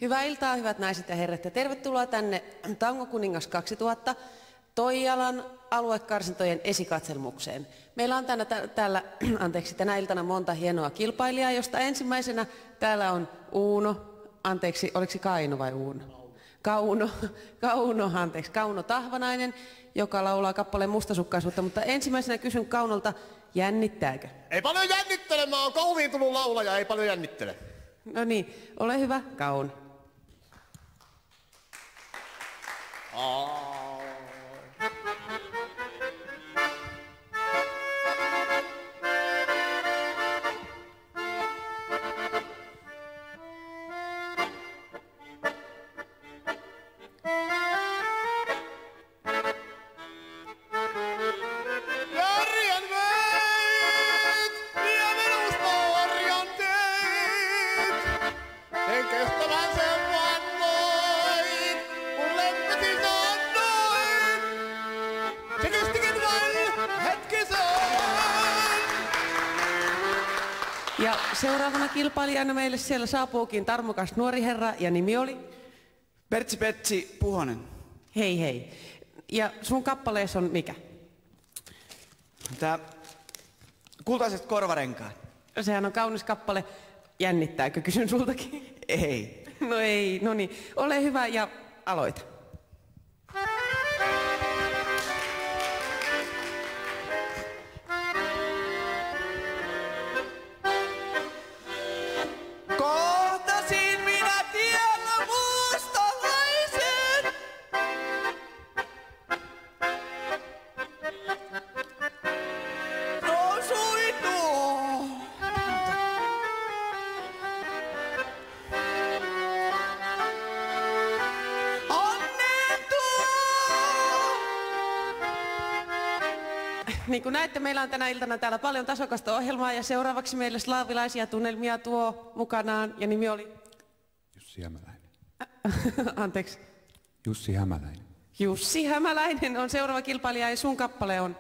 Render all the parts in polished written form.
Hyvää iltaa, hyvät naiset ja herrat, ja tervetuloa tänne Tango Kuningas 2000 Toijalan aluekarsintojen esikatselmukseen. Meillä on tänä iltana monta hienoa kilpailijaa, josta ensimmäisenä täällä on oliko Kaino vai Uuno? Kauno Tahvanainen, joka laulaa kappaleen Mustasukkaisuutta, mutta ensimmäisenä kysyn Kaunolta, jännittääkö? Ei paljon jännittele, mä oon kauviin tullut laulaja, ei paljon jännittele. No niin, ole hyvä, Kauno. Ja seuraavana kilpailijana meille siellä saapuukin tarmokas nuori herra ja nimi oli? Pertsi Puhonen. Hei hei. Ja sun kappaleessa on mikä? Tää Kultaiset korvarenkaat. Sehän on kaunis kappale. Jännittääkö? Kysyn sultakin. Ei. No ei, no niin. Ole hyvä ja aloita. Kohtasin minä tiellä mustalaisen. Rosui tuo. Niin kuin näette, meillä on tänä iltana täällä paljon tasokasta ohjelmaa ja seuraavaksi meille slaavilaisia tunnelmia tuo mukanaan ja nimi oli? Jussi Hämäläinen. Anteeksi. Jussi Hämäläinen. Jussi Hämäläinen on seuraava kilpailija ja sun kappale on?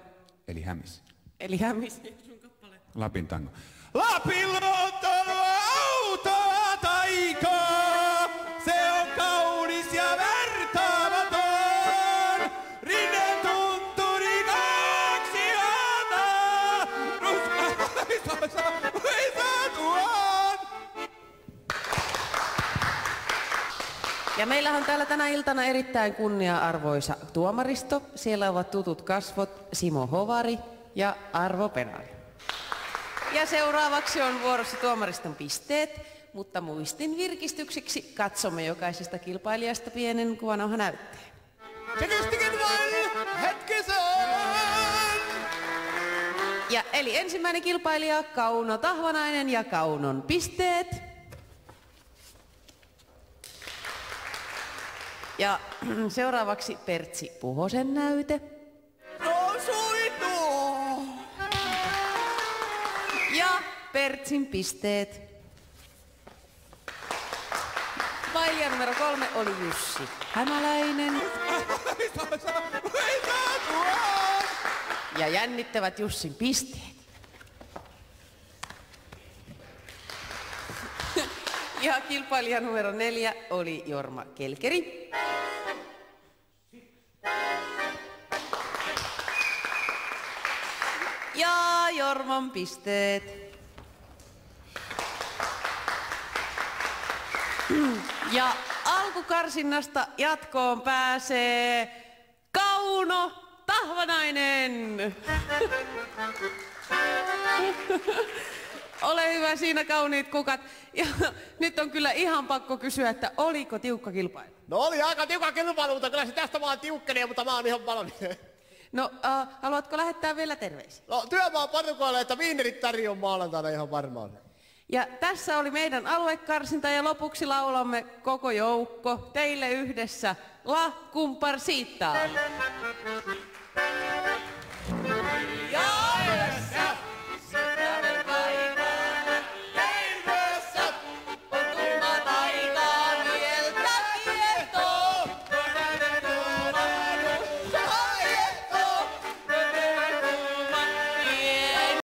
Eli Hämis. Eli Hämis. Sun kappale? Lapin tango. Lapin luontoa autoa taikaa, se on kaunis ja vertaamaton. Rinne tunturi kaksi hana, ruskalaisassa tuon. Ja meillähän on täällä tänä iltana erittäin kunnia-arvoisa tuomaristo. Siellä ovat tutut kasvot Simo Hovari ja Arvo Penari. Ja seuraavaksi on vuorossa tuomariston pisteet, mutta muistin virkistykseksi katsomme jokaisesta kilpailijasta pienen kuvanauha näytteen. Se kestikin vain hetkisen. Ja eli ensimmäinen kilpailija Kauno Tahvanainen ja Kaunon pisteet. Ja seuraavaksi Pertsi Puhosen näyte. Rosui tuo. Ja Pertsin pisteet. Kilpailija numero 3 oli Jussi Hämäläinen. Ja jännittävät Jussin pisteet. Ja kilpailija numero 4 oli Jorma Kelkeri. Ja Jorman pisteet. Ja alkukarsinnasta jatkoon pääsee Kauno Tahvanainen. Ole hyvä siinä, kauniit kukat. Ja nyt on kyllä ihan pakko kysyä, että oliko tiukka kilpailu? No oli aika tiukka kilpailu, mutta kyllä se tästä vaan tiukkenee, mutta mä oon ihan valmis. No, haluatko lähettää vielä terveisiä? No työmaa panukoille, että viinerit tarjoon maanantaina ihan varmaan. Ja tässä oli meidän aluekarsinta ja lopuksi laulamme koko joukko teille yhdessä La Comparsita.